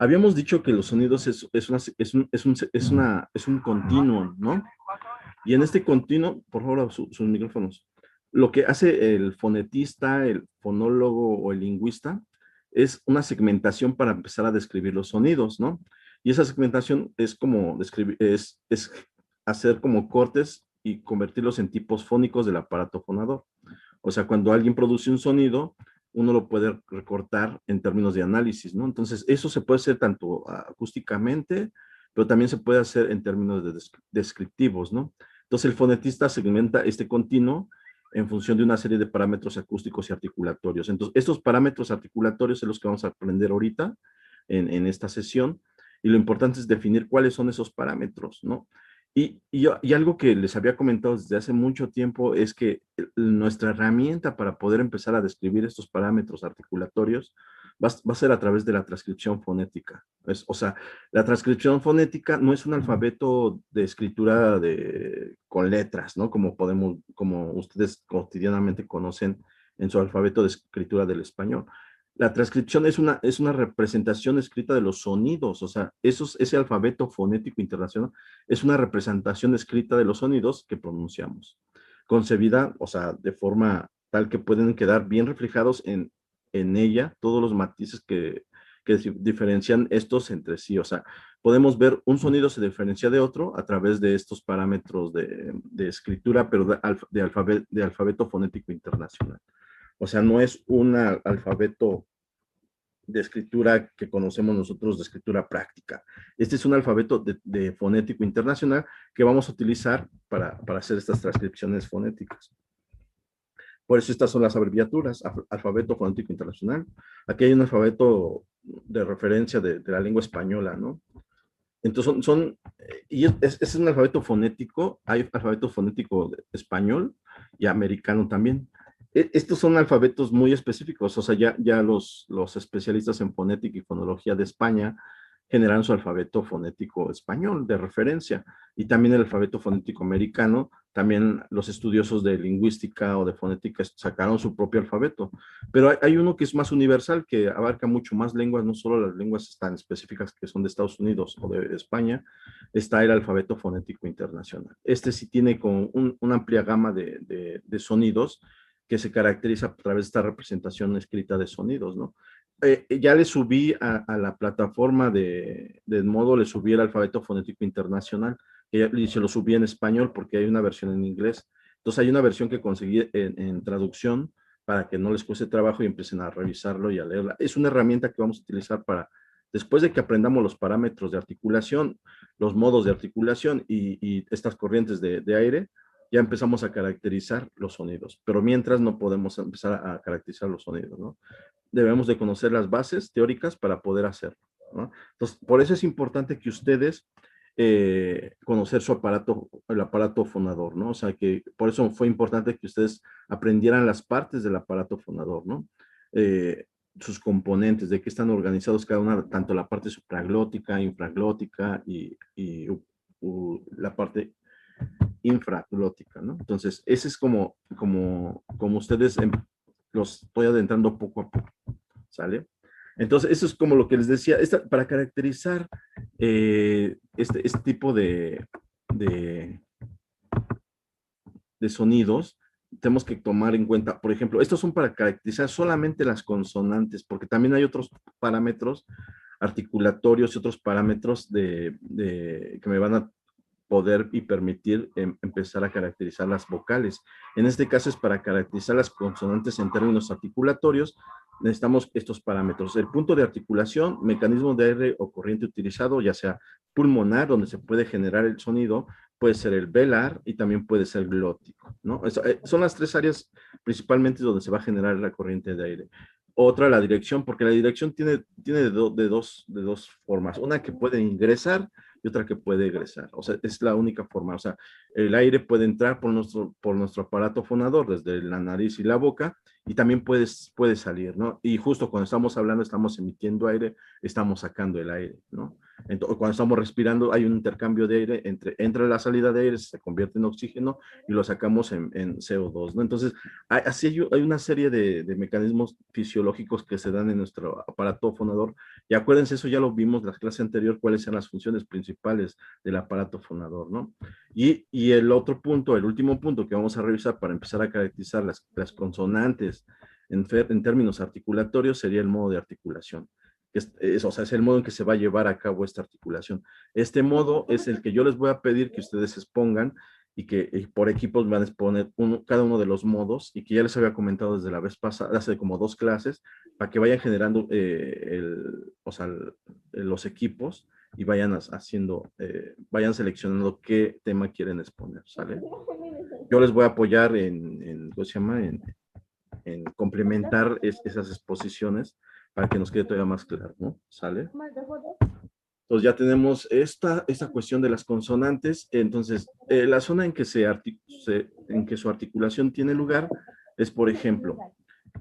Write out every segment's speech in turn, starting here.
habíamos dicho que los sonidos es un continuo, ¿no? Y en este continuo, por favor, sus micrófonos, lo que hace el fonetista, el fonólogo o el lingüista es una segmentación para empezar a describir los sonidos, ¿no? Y esa segmentación es como describir, es hacer como cortes y convertirlos en tipos fónicos del aparato fonador. O sea, cuando alguien produce un sonido, uno lo puede recortar en términos de análisis, ¿no? Entonces, eso se puede hacer tanto acústicamente, pero también se puede hacer en términos descriptivos, ¿no? Entonces, el fonetista segmenta este continuo en función de una serie de parámetros acústicos y articulatorios. Entonces, estos parámetros articulatorios son los que vamos a aprender ahorita en esta sesión, y lo importante es definir cuáles son esos parámetros, ¿no? Y algo que les había comentado desde hace mucho tiempo es que nuestra herramienta para poder empezar a describir estos parámetros articulatorios va a ser a través de la transcripción fonética. O sea, la transcripción fonética no es un alfabeto de escritura con letras, ¿no? Como ustedes cotidianamente conocen en su alfabeto de escritura del español. La transcripción es una representación escrita de los sonidos, o sea, ese alfabeto fonético internacional es una representación escrita de los sonidos que pronunciamos, concebida, o sea, de forma tal que pueden quedar bien reflejados en ella todos los matices que diferencian estos entre sí, o sea, podemos ver un sonido se diferencia de otro a través de estos parámetros de escritura, pero de alfabeto fonético internacional. O sea, no es un alfabeto de escritura que conocemos nosotros de escritura práctica. Este es un alfabeto de fonético internacional que vamos a utilizar para hacer estas transcripciones fonéticas. Por eso estas son las abreviaturas, alfabeto fonético internacional. Aquí hay un alfabeto de referencia de la lengua española, ¿no? Entonces y es un alfabeto fonético, hay alfabeto fonético español y americano también. Estos son alfabetos muy específicos, o sea, ya los especialistas en fonética y fonología de España generan su alfabeto fonético español de referencia, y también el alfabeto fonético americano, también los estudiosos de lingüística o de fonética sacaron su propio alfabeto, pero hay uno que es más universal, que abarca mucho más lenguas, no solo las lenguas tan específicas que son de Estados Unidos o de España, está el alfabeto fonético internacional. Este sí tiene como una amplia gama de sonidos que se caracteriza a través de esta representación escrita de sonidos, ¿no? Ya le subí a la plataforma de modo, le subí el alfabeto fonético internacional, y se lo subí en español porque hay una versión en inglés. Entonces hay una versión que conseguí en traducción para que no les cueste trabajo y empiecen a revisarlo y a leerla. Es una herramienta que vamos a utilizar para, después de que aprendamos los parámetros de articulación, los modos de articulación y estas corrientes de aire, ya empezamos a caracterizar los sonidos, pero mientras no podemos empezar a caracterizar los sonidos, ¿no? Debemos de conocer las bases teóricas para poder hacerlo, ¿no? Entonces, por eso es importante que ustedes conocer su aparato, el aparato fonador, ¿no? O sea, que por eso fue importante que ustedes aprendieran las partes del aparato fonador, ¿no? Sus componentes, de qué están organizados cada una, tanto la parte supraglótica, infraglótica la parte infraglótica, ¿no? Entonces, ese es como ustedes los estoy adentrando poco a poco, ¿sale? Entonces, eso es como lo que les decía, para caracterizar este tipo de, de sonidos, tenemos que tomar en cuenta, por ejemplo, estos son para caracterizar solamente las consonantes, porque también hay otros parámetros articulatorios y otros parámetros que me van a poder y permitir empezar a caracterizar las vocales. En este caso es para caracterizar las consonantes en términos articulatorios, necesitamos estos parámetros. El punto de articulación, mecanismo de aire o corriente utilizado, ya sea pulmonar, donde se puede generar el sonido, puede ser el velar y también puede ser glótico, ¿no? Son las tres áreas principalmente donde se va a generar la corriente de aire. Otra, la dirección, porque la dirección tiene de dos formas. Una que puede ingresar y otra que puede egresar. O sea, es la única forma. O sea, el aire puede entrar por nuestro aparato fonador, desde la nariz y la boca, y también puede salir, ¿no? Y justo cuando estamos hablando, estamos emitiendo aire, estamos sacando el aire, ¿no? Entonces, cuando estamos respirando, hay un intercambio de aire, entra la salida de aire, se convierte en oxígeno y lo sacamos en CO2, ¿no? Entonces, así hay una serie de mecanismos fisiológicos que se dan en nuestro aparato fonador. Y acuérdense, eso ya lo vimos en la clase anterior, cuáles son las funciones principales del aparato fonador, ¿no? Y el otro punto, el último punto que vamos a revisar para empezar a caracterizar las consonantes en términos articulatorios sería el modo de articulación. O sea, es el modo en que se va a llevar a cabo esta articulación. Este modo es el que yo les voy a pedir que ustedes expongan y que por equipos van a exponer cada uno de los modos y que ya les había comentado desde la vez pasada, hace como 2 clases, para que vayan generando los equipos y vayan haciendo, vayan seleccionando qué tema quieren exponer, ¿sale? Yo les voy a apoyar ¿cómo se llama? En complementar esas exposiciones para que nos quede todavía más claro, ¿no? ¿Sale? Entonces ya tenemos esta cuestión de las consonantes. Entonces, la zona en que en que su articulación tiene lugar es, por ejemplo,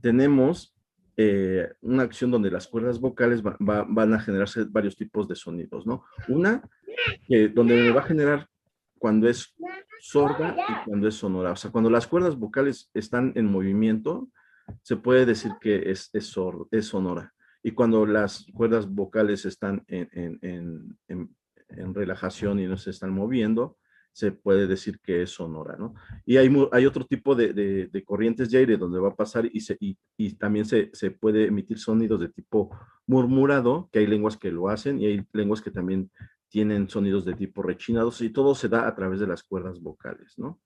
tenemos una acción donde las cuerdas vocales van a generarse varios tipos de sonidos, ¿no? Una, donde me va a generar cuando es sorda y cuando es sonora. O sea, cuando las cuerdas vocales están en movimiento, se puede decir que es sonora. Y cuando las cuerdas vocales están en relajación y no se están moviendo, se puede decir que es sonora, ¿no? Y hay otro tipo de corrientes de aire donde va a pasar y también se puede emitir sonidos de tipo murmurado, que hay lenguas que lo hacen y hay lenguas que también tienen sonidos de tipo rechinados y todo se da a través de las cuerdas vocales, ¿no?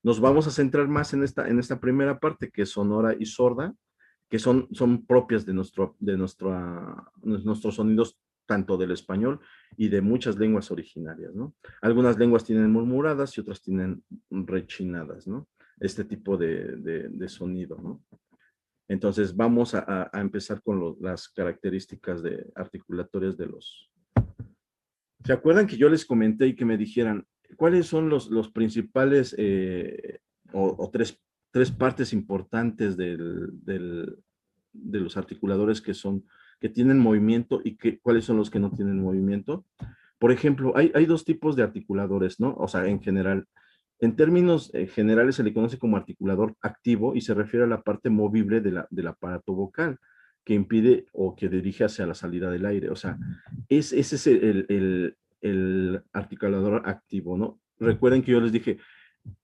Nos vamos a centrar más en esta primera parte, que es sonora y sorda, que son propias nuestros sonidos, tanto del español y de muchas lenguas originarias, ¿no? Algunas lenguas tienen murmuradas y otras tienen rechinadas, ¿no? Este tipo de sonido, ¿no? Entonces vamos a empezar con las características articulatorias de los... ¿Se acuerdan que yo les comenté y que me dijeran cuáles son los principales o tres partes importantes de los articuladores que tienen movimiento y cuáles son los que no tienen movimiento? Por ejemplo, hay 2 tipos de articuladores, ¿no? O sea, en general. En términos generales se le conoce como articulador activo y se refiere a la parte movible del aparato vocal que impide o que dirige hacia la salida del aire. O sea, ese es el articulador activo, ¿no? Recuerden que yo les dije,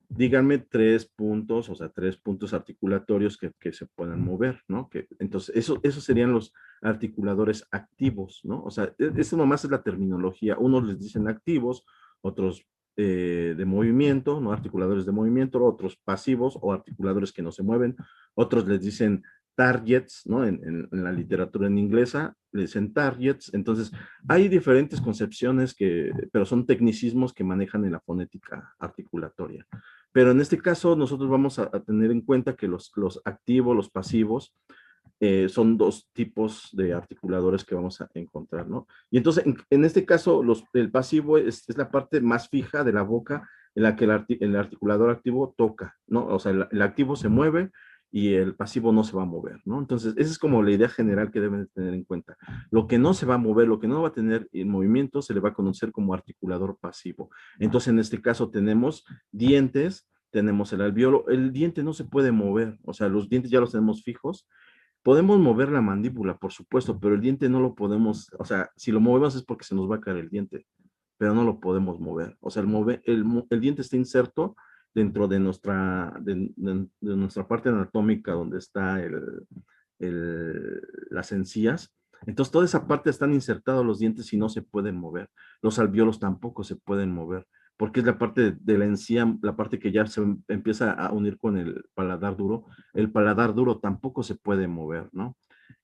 díganme 3 puntos, o sea, 3 puntos articulatorios que se puedan mover, ¿no? Entonces, esos serían los articuladores activos, ¿no? O sea, eso nomás es la terminología. Unos les dicen activos, otros de movimiento, ¿no? Articuladores de movimiento, otros pasivos o articuladores que no se mueven, otros les dicen targets, ¿no? En la literatura en inglesa le dicen targets. Entonces, hay diferentes concepciones pero son tecnicismos que manejan en la fonética articulatoria. Pero en este caso, nosotros vamos a tener en cuenta que los activos, los pasivos, son 2 tipos de articuladores que vamos a encontrar, ¿no? Y entonces, en este caso, el pasivo es la parte más fija de la boca en la que el articulador activo toca, ¿no? O sea, el activo se mueve y el pasivo no se va a mover, ¿no? Entonces, esa es como la idea general que deben de tener en cuenta. Lo que no se va a mover, lo que no va a tener en movimiento, se le va a conocer como articulador pasivo. Entonces, en este caso tenemos dientes, tenemos el alveolo, el diente no se puede mover, o sea, los dientes ya los tenemos fijos. Podemos mover la mandíbula, por supuesto, pero el diente no lo podemos, o sea, si lo movemos es porque se nos va a caer el diente, pero no lo podemos mover. O sea, el diente está inserto dentro de nuestra parte anatómica donde está las encías. Entonces, toda esa parte están insertados los dientes y no se pueden mover. Los alvéolos tampoco se pueden mover, porque es la parte de la encía, la parte que ya se empieza a unir con el paladar duro. El paladar duro tampoco se puede mover, ¿no?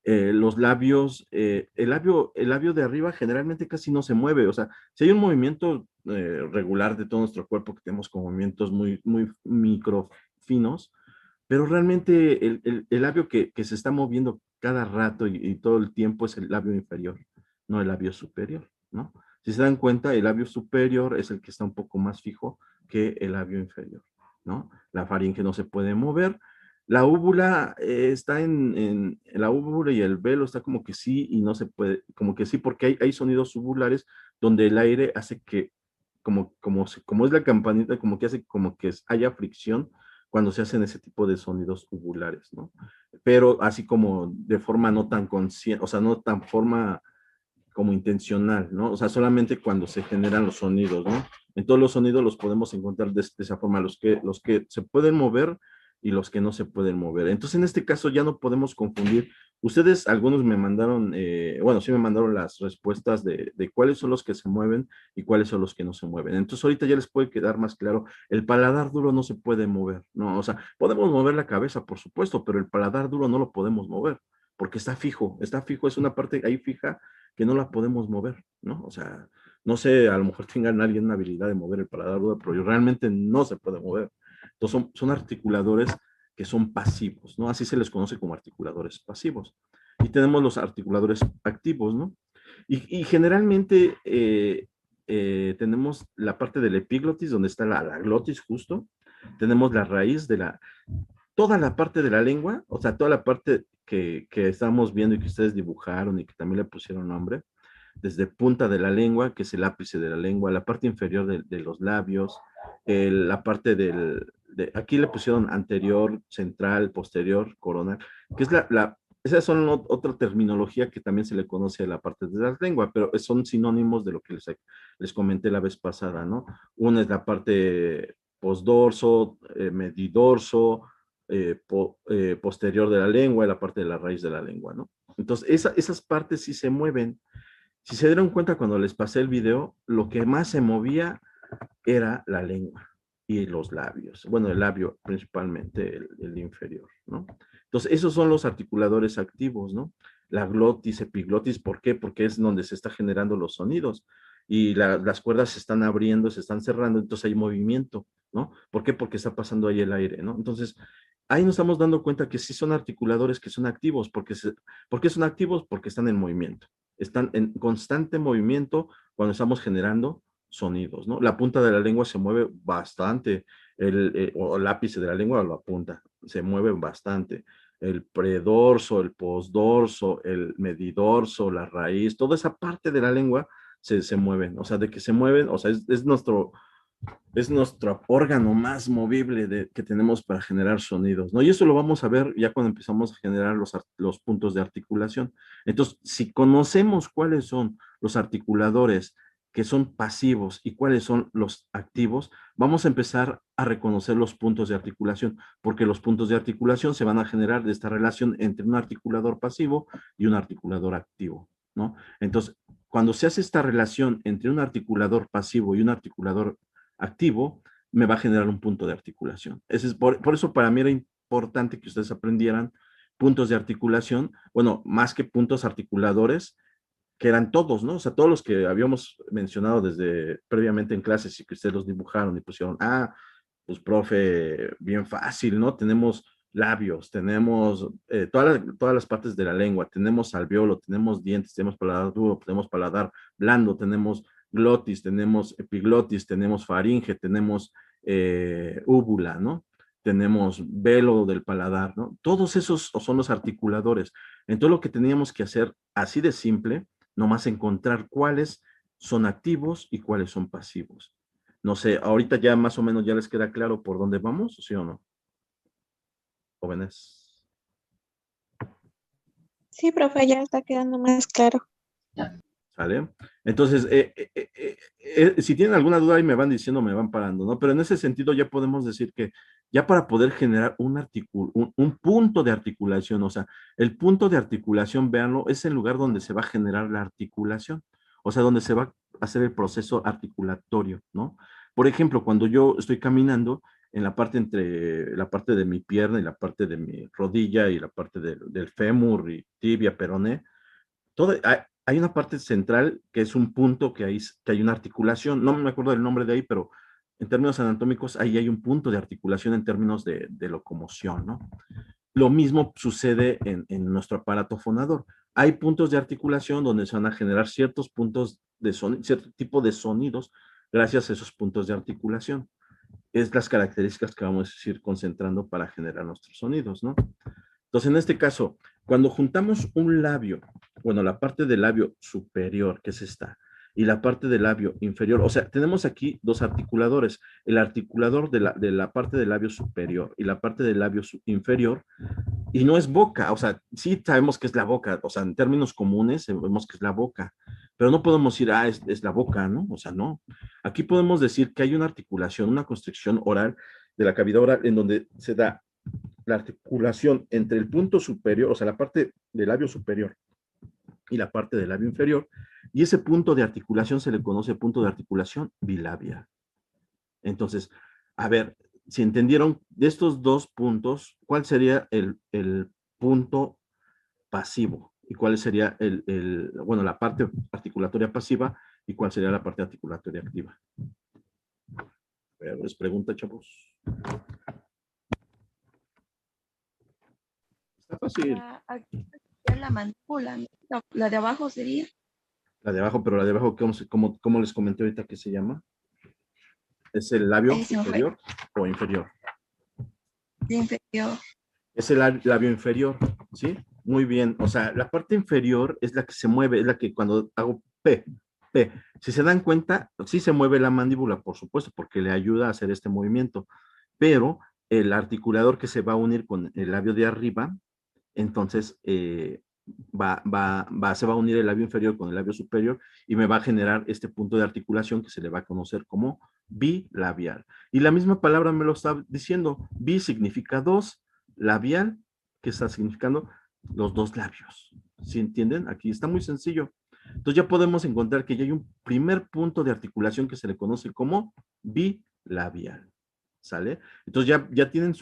Los labios, el labio de arriba generalmente casi no se mueve. O sea, si hay un movimiento regular de todo nuestro cuerpo, que tenemos con movimientos muy, muy microfinos, pero realmente el labio que se está moviendo cada rato y todo el tiempo es el labio inferior, no el labio superior, ¿no? Si se dan cuenta, el labio superior es el que está un poco más fijo que el labio inferior, ¿no? La faringe no se puede mover, La úvula está la úvula y el velo está como que sí y no se puede, como que sí, porque hay sonidos uvulares donde el aire hace que, como es la campanita, como que hace como que haya fricción cuando se hacen ese tipo de sonidos uvulares, ¿no? Pero así como de forma no tan consciente, o sea, no tan forma como intencional, ¿no? O sea, solamente cuando se generan los sonidos, ¿no? En todos los sonidos los podemos encontrar de esa forma, los que se pueden mover y los que no se pueden mover. Entonces, en este caso ya no podemos confundir. Ustedes, algunos me mandaron, bueno, sí me mandaron las respuestas de cuáles son los que se mueven y cuáles son los que no se mueven. Entonces, ahorita ya les puede quedar más claro, el paladar duro no se puede mover, ¿no? O sea, podemos mover la cabeza, por supuesto, pero el paladar duro no lo podemos mover porque está fijo, es una parte ahí fija que no la podemos mover, ¿no? O sea, no sé, a lo mejor tengan alguien una habilidad de mover el paladar, pero realmente no se puede mover. Entonces son articuladores que son pasivos, ¿no? Así se les conoce como articuladores pasivos. Y tenemos los articuladores activos, ¿no? Y generalmente tenemos la parte del epiglotis, donde está la glotis justo, tenemos la raíz de toda la parte de la lengua, o sea, toda la parte que estamos viendo y que ustedes dibujaron y que también le pusieron nombre, desde punta de la lengua, que es el ápice de la lengua, la parte inferior de los labios, la parte aquí le pusieron anterior, central, posterior, coronal, que es esas son otra terminología que también se le conoce a la parte de la lengua, pero son sinónimos de lo que les comenté la vez pasada, ¿no? Una es la parte postdorso, medidorso, posterior de la lengua y la parte de la raíz de la lengua, ¿no? Entonces, esas partes sí se mueven. Si se dieron cuenta cuando les pasé el video, lo que más se movía era la lengua y los labios. Bueno, el labio principalmente, el inferior, ¿no? Entonces, esos son los articuladores activos, ¿no? La glotis, epiglotis, ¿por qué? Porque es donde se está generando los sonidos y las cuerdas se están abriendo, se están cerrando, entonces hay movimiento, ¿no? ¿Por qué? Porque está pasando ahí el aire, ¿no? Entonces, ahí nos estamos dando cuenta que sí son articuladores que son activos. ¿Por qué son activos? Porque están en movimiento. Están en constante movimiento cuando estamos generando sonidos, ¿no? La punta de la lengua se mueve bastante, o el ápice de la lengua o la punta, se mueve bastante. El predorso, el postdorso, el medidorso, la raíz, toda esa parte de la lengua se mueven, o sea, de que se mueven, o sea, es nuestro órgano más movible que tenemos para generar sonidos, ¿no? Y eso lo vamos a ver ya cuando empezamos a generar los puntos de articulación. Entonces, si conocemos cuáles son los articuladores que son pasivos y cuáles son los activos, vamos a empezar a reconocer los puntos de articulación, porque los puntos de articulación se van a generar de esta relación entre un articulador pasivo y un articulador activo, ¿no? Entonces, cuando se hace esta relación entre un articulador pasivo y un articulador activo, me va a generar un punto de articulación. Por eso para mí era importante que ustedes aprendieran puntos de articulación, bueno, más que puntos articuladores, que eran todos, ¿no? O sea, todos los que habíamos mencionado desde previamente en clases y que ustedes los dibujaron y pusieron, pues profe, bien fácil, ¿no? Tenemos labios, tenemos todas las partes de la lengua, tenemos alveolo, tenemos dientes, tenemos paladar duro, tenemos paladar blando, tenemos glotis, tenemos epiglotis, tenemos faringe, tenemos úvula, ¿no? Tenemos velo del paladar, ¿no? Todos esos son los articuladores. Entonces lo que teníamos que hacer así de simple, nomás encontrar cuáles son activos y cuáles son pasivos. No sé, ahorita ya más o menos ya les queda claro por dónde vamos, ¿sí o no, jóvenes? Sí, profe, ya está quedando más claro. ¿Sale? Entonces, si tienen alguna duda ahí me van diciendo, me van parando, ¿no? Pero en ese sentido ya podemos decir que ya para poder generar un punto de articulación, o sea, el punto de articulación, véanlo, es el lugar donde se va a generar la articulación, o sea, donde se va a hacer el proceso articulatorio, ¿no? Por ejemplo, cuando yo estoy caminando, en la parte entre la parte de mi pierna y la parte de mi rodilla y la parte del fémur y tibia, peroné, hay una parte central que es un punto que hay una articulación, no me acuerdo del nombre de ahí, pero en términos anatómicos ahí hay un punto de articulación en términos de locomoción, ¿no? Lo mismo sucede en nuestro aparato fonador. Hay puntos de articulación donde se van a generar ciertos puntos de sonido, cierto tipo de sonidos gracias a esos puntos de articulación. es las características que vamos a ir concentrando para generar nuestros sonidos, ¿no? Entonces, en este caso, cuando juntamos un labio, bueno, la parte del labio superior, que es esta, y la parte del labio inferior, o sea, tenemos aquí dos articuladores, el articulador de la parte del labio superior y la parte del labio inferior, y no es boca, o sea, sí sabemos que es la boca, o sea, en términos comunes sabemos que es la boca, pero no podemos decir, es la boca, ¿no? O sea, no. Aquí podemos decir que hay una articulación, una constricción oral de la cavidad oral en donde se da la articulación entre el punto superior, o sea, la parte del labio superior y la parte del labio inferior, y ese punto de articulación se le conoce punto de articulación bilabial. Entonces, a ver, si entendieron de estos dos puntos, ¿cuál sería el punto pasivo? ¿Y cuál sería bueno, la parte articulatoria pasiva y cuál sería la parte articulatoria activa? A ver, les pregunta, chavos. Está fácil. Aquí sería la mandíbula, ¿no? La de abajo sería. La de abajo, pero la de abajo, ¿cómo les comenté ahorita que se llama? ¿Es el labio Ahí se me fue. superior o inferior? De inferior. Es el labio inferior, ¿sí? Muy bien. O sea, la parte inferior es la que se mueve, es la que cuando hago P, P. Si se dan cuenta, sí se mueve la mandíbula, por supuesto, porque le ayuda a hacer este movimiento. Pero el articulador que se va a unir con el labio de arriba, entonces se va a unir el labio inferior con el labio superior y me va a generar este punto de articulación que se le va a conocer como bilabial. Y la misma palabra me lo está diciendo. Bi significa dos, labial, que está significando los dos labios. ¿Sí entienden? Aquí está muy sencillo. Entonces ya podemos encontrar que ya hay un primer punto de articulación que se le conoce como bilabial. ¿Sale? Entonces ya tienen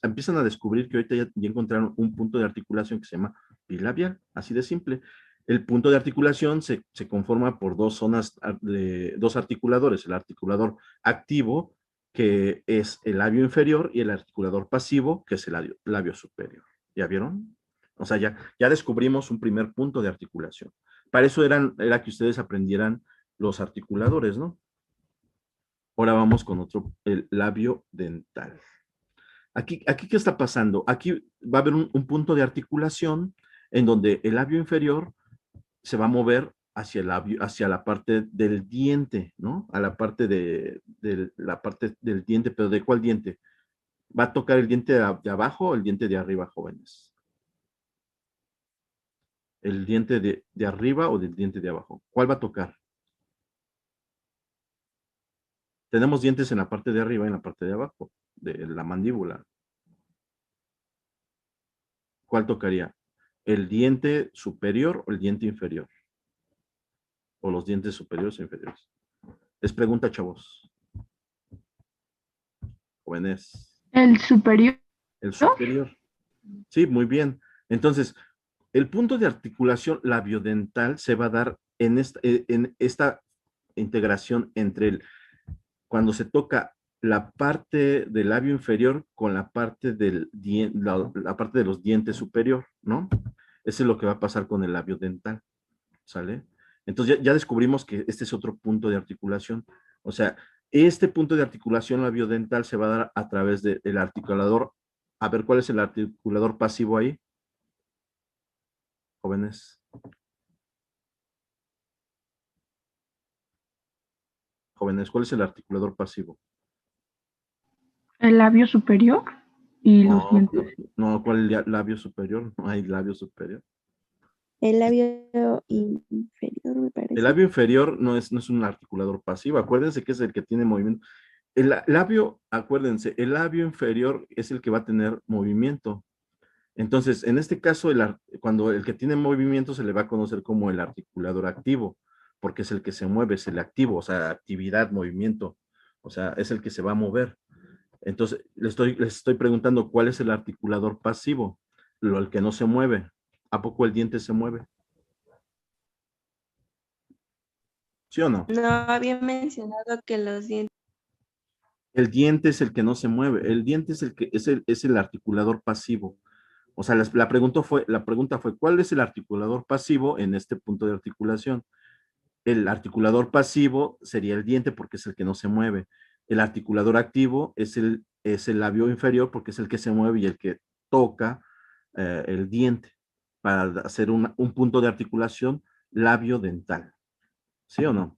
empiezan a descubrir que ahorita ya encontraron un punto de articulación que se llama bilabial, así de simple. El punto de articulación se conforma por dos zonas, dos articuladores, el articulador activo, que es el labio inferior, y el articulador pasivo, que es el labio superior. ¿Ya vieron? O sea, ya descubrimos un primer punto de articulación. Para eso era que ustedes aprendieran los articuladores, ¿no? Ahora vamos con otro, el labio dental. Aquí, ¿qué está pasando? Aquí va a haber un punto de articulación en donde el labio inferior se va a mover hacia hacia la parte del diente, ¿no? A la parte la parte del diente, pero ¿de cuál diente? ¿Va a tocar el diente de abajo o el diente de arriba, jóvenes? ¿El diente de arriba o del diente de abajo? ¿Cuál va a tocar? Tenemos dientes en la parte de arriba y en la parte de abajo, de la mandíbula. ¿Cuál tocaría? ¿El diente superior o el diente inferior? ¿O los dientes superiores o inferiores? Les pregunta, chavos. Jóvenes. ¿El superior? El superior. Sí, muy bien. Entonces, el punto de articulación labiodental se va a dar en esta integración entre cuando se toca la parte del labio inferior con la parte la parte de los dientes superior, ¿no? Eso es lo que va a pasar con el labio dental, ¿sale? Entonces ya descubrimos que este es otro punto de articulación. O sea, este punto de articulación labiodental se va a dar a través del articulador. A ver, ¿cuál es el articulador pasivo ahí? Jóvenes. Jóvenes, ¿cuál es el articulador pasivo? ¿El labio superior? Y los dientes. No, ¿cuál es el labio superior? No hay labio superior. El labio inferior, me El parece. labio inferior no es un articulador pasivo. Acuérdense que es el que tiene movimiento. El labio, acuérdense, el labio inferior es el que va a tener movimiento. Entonces, en este caso, cuando el que tiene movimiento se le va a conocer como el articulador activo, porque es el que se mueve, es el activo, o sea, actividad, movimiento, o sea, es el que se va a mover. Entonces, les estoy preguntando cuál es el articulador pasivo, el que no se mueve. ¿A poco el diente se mueve? ¿Sí o no? No había mencionado que los dientes. El diente es el que no se mueve. El diente es el articulador pasivo. O sea, la pregunta fue, ¿cuál es el articulador pasivo en este punto de articulación? El articulador pasivo sería el diente porque es el que no se mueve. El articulador activo es el labio inferior porque es el que se mueve y el que toca el diente para hacer un punto de articulación labiodental. ¿Sí o no?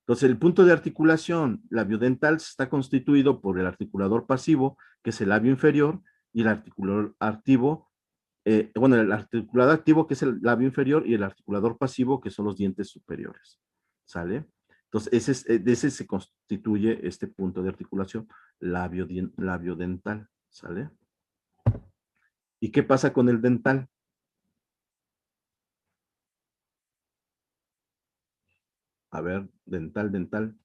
Entonces, el punto de articulación labiodental está constituido por el articulador pasivo, que es el labio inferior, y el articulador activo, bueno, el articulador activo, que es el labio inferior, y el articulador pasivo, que son los dientes superiores. ¿Sale? Entonces, de ese se constituye este punto de articulación labiodental. ¿Sale? ¿Y qué pasa con el dental? A ver, dental.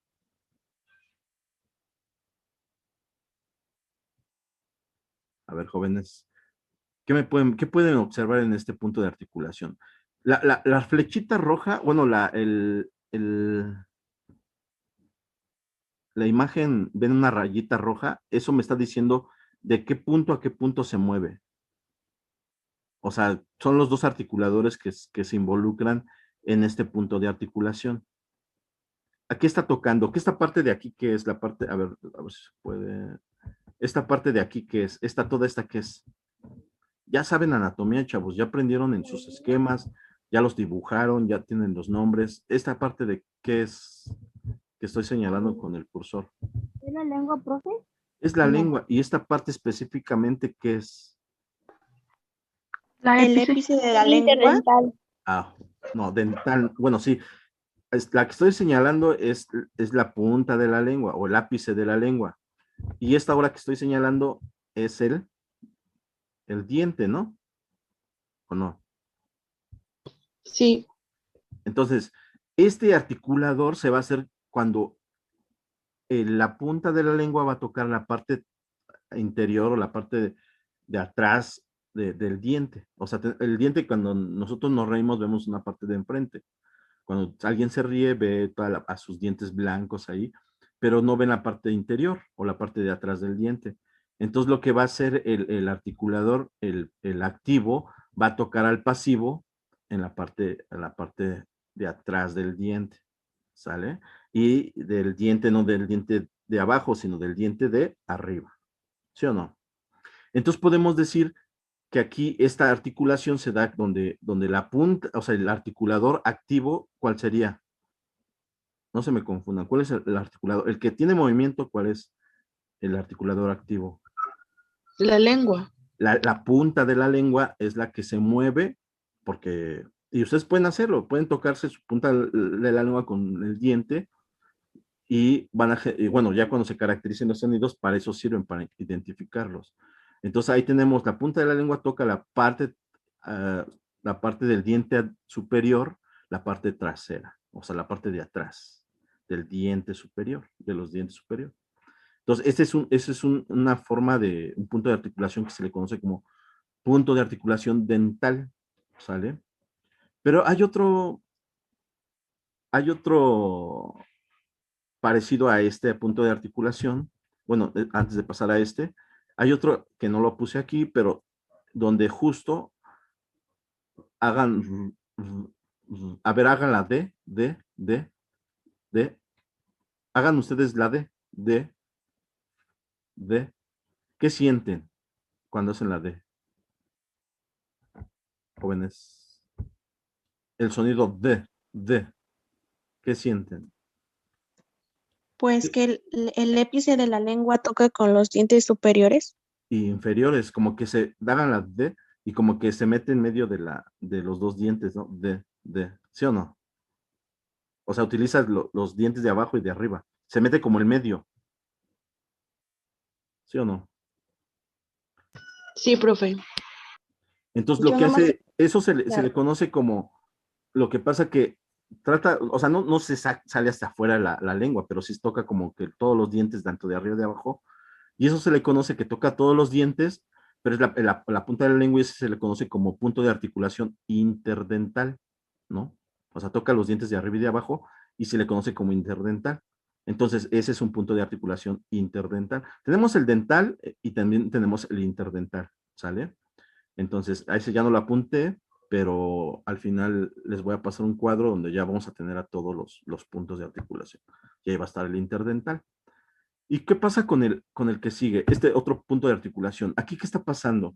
A ver, jóvenes, ¿qué pueden observar en este punto de articulación? La flechita roja, bueno, la imagen, ven una rayita roja, eso me está diciendo de qué punto a qué punto se mueve. O sea, son los dos articuladores que se involucran en este punto de articulación. ¿A qué está tocando? ¿Qué esta parte de aquí qué es? La parte, a ver si se puede. Esta parte de aquí qué es? Toda esta qué es. Ya saben anatomía, chavos, ya aprendieron en sus esquemas, ya los dibujaron, ya tienen los nombres. Esta parte de qué es que estoy señalando con el cursor. ¿Es la lengua, profe? Es la No. lengua. ¿Y esta parte específicamente qué es? La El épice. épice de la lengua. Interdental. Ah, no, dental. Bueno, sí. La que estoy señalando es la punta de la lengua o el ápice de la lengua. Y esta ahora que estoy señalando es el diente, ¿no? ¿O no? Sí. Entonces, este articulador se va a hacer cuando la punta de la lengua va a tocar la parte interior o la parte de atrás del diente. O sea, el diente cuando nosotros nos reímos vemos una parte de enfrente. Cuando alguien se ríe ve a sus dientes blancos ahí, pero no ven la parte interior o la parte de atrás del diente. Entonces lo que va a hacer el articulador, el activo, va a tocar al pasivo en la parte de atrás del diente. ¿Sale? Y del diente, no del diente de abajo, sino del diente de arriba. ¿Sí o no? Entonces podemos decir que aquí esta articulación se da donde la punta, o sea, el articulador activo, ¿cuál sería? No se me confundan. ¿Cuál es el articulador? El que tiene movimiento, ¿cuál es el articulador activo? La lengua. La punta de la lengua es la que se mueve porque, y ustedes pueden hacerlo, pueden tocarse su punta de la lengua con el diente y bueno, ya cuando se caractericen los sonidos, para eso sirven, para identificarlos. Entonces ahí tenemos la punta de la lengua toca la parte del diente superior, la parte trasera, o sea, la parte de atrás del diente superior, de los dientes superiores. Entonces, ese es una forma de un punto de articulación que se le conoce como punto de articulación dental, ¿sale? Pero hay otro parecido a este punto de articulación. Bueno, antes de pasar a este, hay otro que no lo puse aquí, pero donde justo hagan, a ver, hagan la D, hagan ustedes la D. ¿Qué sienten cuando hacen la D? Jóvenes. El sonido D. ¿Qué sienten? Pues que el épice de la lengua toca con los dientes superiores. Y inferiores, como que se hagan la D y como que se mete en medio de los dos dientes, ¿no? D. ¿Sí o no? O sea, utilizas los dientes de abajo y de arriba. Se mete como el medio. ¿Sí o no? Sí, profe. Entonces, lo Yo que nomás, hace, eso se le claro, conoce como, lo que pasa que trata, o sea, no se sale hasta afuera la lengua, pero sí toca como que todos los dientes, tanto de arriba y de abajo, y eso se le conoce que toca todos los dientes, pero es la punta de la lengua y ese se le conoce como punto de articulación interdental, ¿no? O sea, toca los dientes de arriba y de abajo y se le conoce como interdental. Entonces, ese es un punto de articulación interdental. Tenemos el dental y también tenemos el interdental, ¿sale? Entonces, a ese ya no lo apunté, pero al final les voy a pasar un cuadro donde ya vamos a tener a todos los puntos de articulación. Y ahí va a estar el interdental. ¿Y qué pasa con el que sigue? Este otro punto de articulación. ¿Aquí qué está pasando?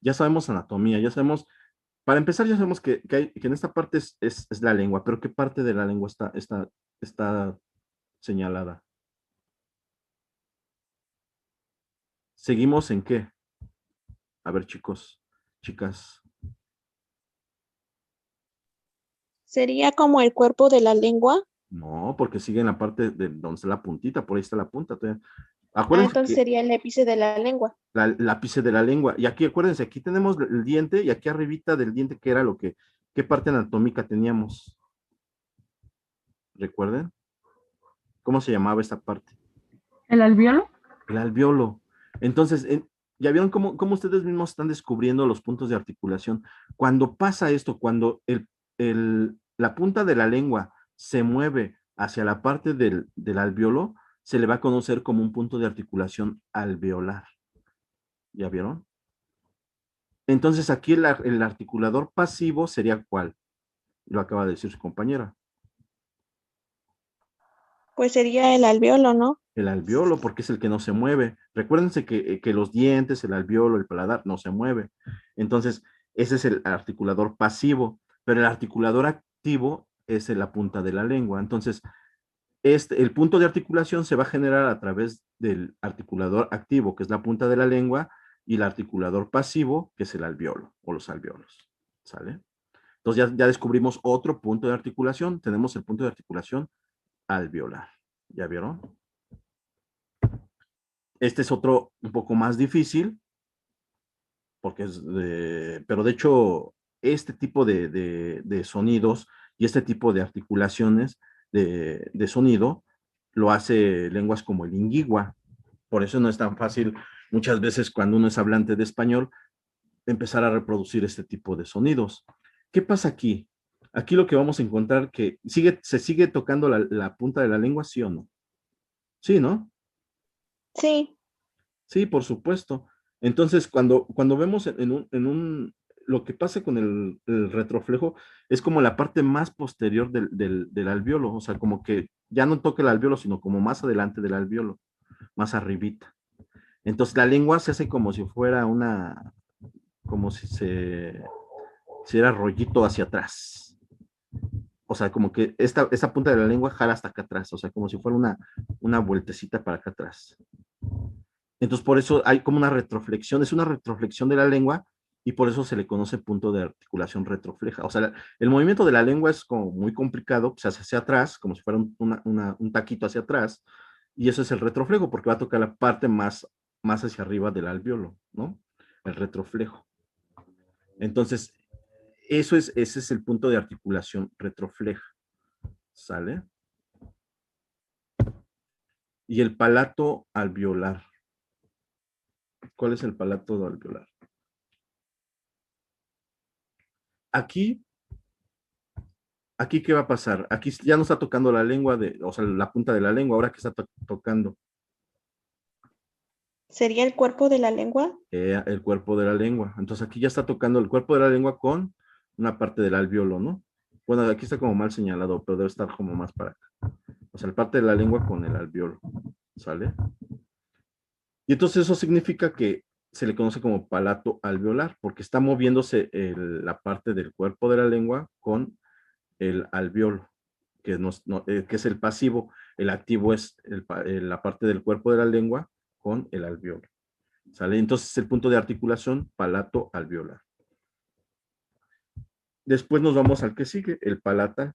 Ya sabemos anatomía, ya sabemos, para empezar ya sabemos que en esta parte es la lengua, pero ¿qué parte de la lengua está señalada? ¿Seguimos en qué? A ver, chicos, chicas. Sería como el cuerpo de la lengua. No, porque sigue en la parte de donde está la puntita, por ahí está la punta. Ah, Acuérdense entonces que sería el épice de la lengua. el ápice de la lengua. Y aquí, acuérdense, aquí tenemos el diente y aquí arribita del diente, ¿qué era qué parte anatómica teníamos? ¿Recuerden? ¿Cómo se llamaba esta parte? ¿El alvéolo? El alvéolo. Entonces, ¿ya vieron cómo ustedes mismos están descubriendo los puntos de articulación? Cuando pasa esto, cuando la punta de la lengua se mueve hacia la parte del alvéolo, se le va a conocer como un punto de articulación alveolar. ¿Ya vieron? Entonces, aquí el articulador pasivo sería ¿cuál? Lo acaba de decir su compañera. Pues sería el alvéolo, ¿no? El alvéolo, porque es el que no se mueve. Recuérdense que los dientes, el alvéolo, el paladar, no se mueve. Entonces, ese es el articulador pasivo, pero el articulador activo es en la punta de la lengua. Entonces, el punto de articulación se va a generar a través del articulador activo, que es la punta de la lengua, y el articulador pasivo, que es el alvéolo o los alvéolos. ¿Sale? Entonces, ya descubrimos otro punto de articulación. Tenemos el punto de articulación alveolar. ¿Ya vieron? Este es otro un poco más difícil, porque pero de hecho, este tipo de sonidos y este tipo de articulaciones de sonido lo hace lenguas como el lingüa. Por eso no es tan fácil muchas veces cuando uno es hablante de español empezar a reproducir este tipo de sonidos. ¿Qué pasa aquí? Aquí lo que vamos a encontrar que se sigue tocando la punta de la lengua, ¿sí o no? Sí, ¿no? Sí, Sí, por supuesto. Entonces, cuando vemos lo que pasa con el retroflejo es como la parte más posterior del alvéolo, o sea, como que ya no toca el alvéolo, sino como más adelante del alvéolo, más arribita. Entonces, la lengua se hace como si fuera como si se hiciera rollito hacia atrás. O sea, como que esta punta de la lengua jala hasta acá atrás, o sea, como si fuera una vueltecita para acá atrás. Entonces, por eso hay como una retroflexión, es una retroflexión de la lengua y por eso se le conoce punto de articulación retrofleja. O sea, el movimiento de la lengua es como muy complicado, se hace hacia atrás, como si fuera un taquito hacia atrás, y eso es el retroflejo, porque va a tocar la parte más hacia arriba del alvéolo, ¿no? El retroflejo. Entonces, ese es el punto de articulación retrofleja, ¿sale? Y el palato alveolar. ¿Cuál es el palato alveolar? Aquí, ¿qué va a pasar? Aquí ya no está tocando la lengua, o sea, la punta de la lengua, ahora que está tocando sería el cuerpo de la lengua. el cuerpo de la lengua. Entonces aquí ya está tocando el cuerpo de la lengua con una parte del alvéolo, ¿no? Bueno, aquí está como mal señalado, pero debe estar como más para acá. O sea, la parte de la lengua con el alvéolo, ¿sale? Y entonces eso significa que se le conoce como palato alveolar, porque está moviéndose la parte del cuerpo de la lengua con el alvéolo, que es el pasivo. El activo es la parte del cuerpo de la lengua con el alvéolo. ¿Sale? Entonces el punto de articulación palato alveolar. Después nos vamos al que sigue, el palatal.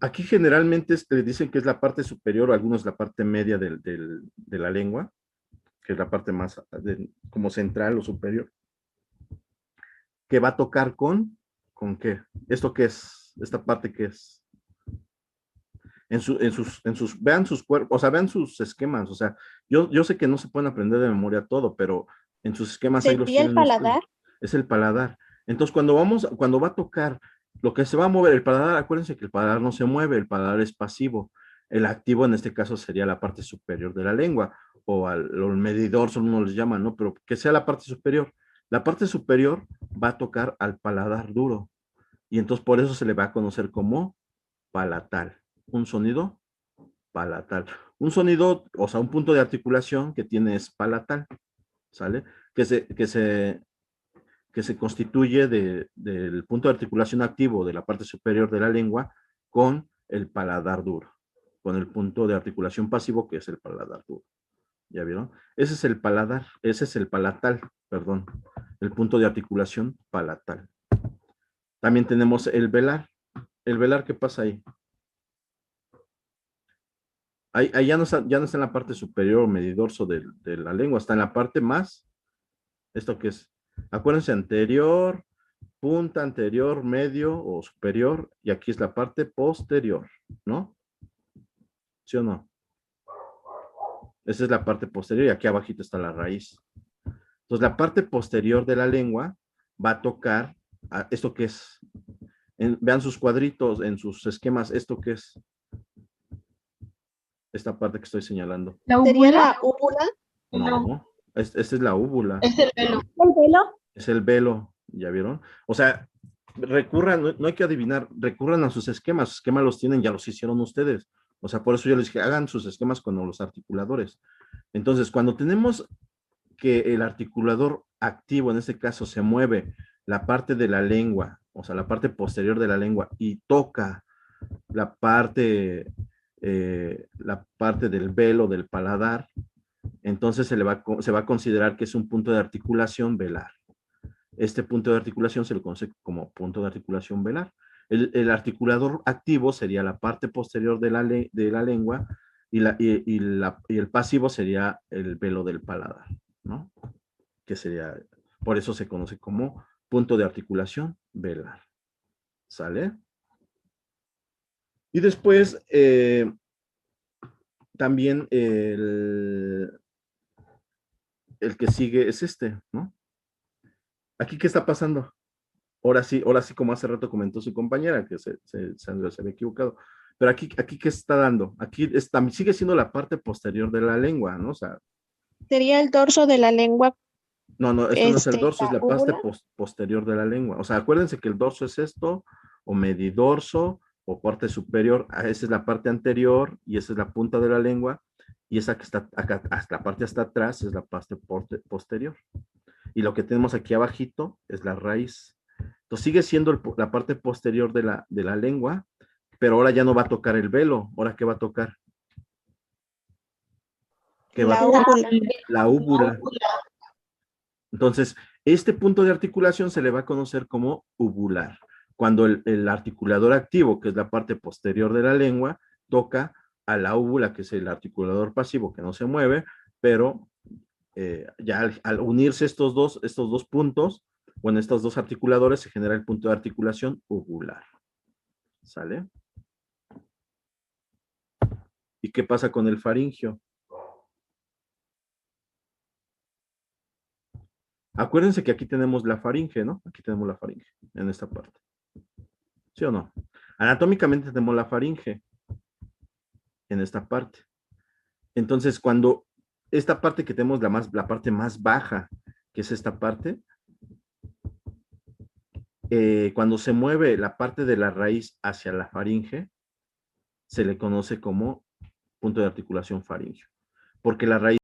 Aquí generalmente le dicen que es la parte superior o algunos la parte media de la lengua, que es la parte más como central o superior, que va a tocar ¿con qué? ¿Esto qué es? ¿Esta parte qué es? Vean sus cuerpos, o sea, vean sus esquemas, o sea, yo sé que no se pueden aprender de memoria todo, pero en sus esquemas ahí los Sería el tienen ustedes. paladar. Es el paladar. Entonces, cuando va a tocar, lo que se va a mover, el paladar, acuérdense que el paladar no se mueve, el paladar es pasivo. El activo en este caso sería la parte superior de la lengua, o el medidor, son uno les llama, ¿no? Pero que sea la parte superior. La parte superior va a tocar al paladar duro, y entonces por eso se le va a conocer como palatal. Un sonido palatal. Un sonido, o sea, un punto de articulación que tiene es palatal, ¿sale? Que se constituye del punto de articulación activo de la parte superior de la lengua con el paladar duro, con el punto de articulación pasivo que es el paladar duro. ¿Ya vieron? Ese es el paladar, ese es el palatal, perdón, el punto de articulación palatal. También tenemos el velar. El velar, ¿qué pasa ahí? Ahí ya no está en la parte superior o medidorso de la lengua, está en la parte más, ¿esto qué es? Acuérdense, anterior, punta anterior, medio o superior, y aquí es la parte posterior, ¿no? ¿Sí o no? Esa es la parte posterior y aquí abajito está la raíz. Entonces, la parte posterior de la lengua va a tocar esto que es. Vean sus cuadritos, en sus esquemas, ¿esto qué es? Esta parte que estoy señalando. ¿La ¿Sería úvula? la úvula? No, esta es la úvula. Es el velo. ¿El velo? Es el velo, ¿ya vieron? O sea, recurran, no hay que adivinar, recurran a sus esquemas. Sus esquemas los tienen, ya los hicieron ustedes. O sea, por eso yo les dije, hagan sus esquemas con los articuladores. Entonces, cuando tenemos que el articulador activo, en este caso, se mueve la parte de la lengua, o sea, la parte posterior de la lengua, y toca la parte del velo del paladar, entonces se va a considerar que es un punto de articulación velar. Este punto de articulación se le conoce como punto de articulación velar. El articulador activo sería la parte posterior de la lengua y el pasivo sería el velo del paladar, ¿no? Que sería, por eso se conoce como punto de articulación velar. ¿Sale? Y después, también el que sigue es este, ¿no? Aquí, ¿qué está pasando? Ahora sí, como hace rato comentó su compañera, que se había equivocado. Pero aquí, ¿qué está dando? Aquí sigue siendo la parte posterior de la lengua, ¿no? O sea, ¿Sería el dorso de la lengua? no, esto no es el dorso, es ¿La la parte úvula? posterior de la lengua. O sea, acuérdense que el dorso es esto, o medidorso, o parte superior. Esa es la parte anterior, y esa es la punta de la lengua, y esa que está acá, hasta la parte hasta atrás, es la parte posterior. Y lo que tenemos aquí abajito es la raíz. Entonces sigue siendo la parte posterior de la lengua, pero ahora ya no va a tocar el velo. ¿Ahora qué va a tocar? ¿Qué va a La tocar? úvula. La úvula. Entonces, este punto de articulación se le va a conocer como uvular. Cuando el articulador activo, que es la parte posterior de la lengua, toca a la úvula, que es el articulador pasivo, que no se mueve, pero ya al unirse estos dos puntos, bueno, estos dos articuladores, se genera el punto de articulación uvular. ¿Sale? ¿Y qué pasa con el faringio? Acuérdense que aquí tenemos la faringe, ¿no? Aquí tenemos la faringe, en esta parte. ¿Sí o no? Anatómicamente tenemos la faringe en esta parte. Entonces, cuando esta parte que tenemos, la parte más baja, que es esta parte, cuando se mueve la parte de la raíz hacia la faringe, se le conoce como punto de articulación faríngeo, porque la raíz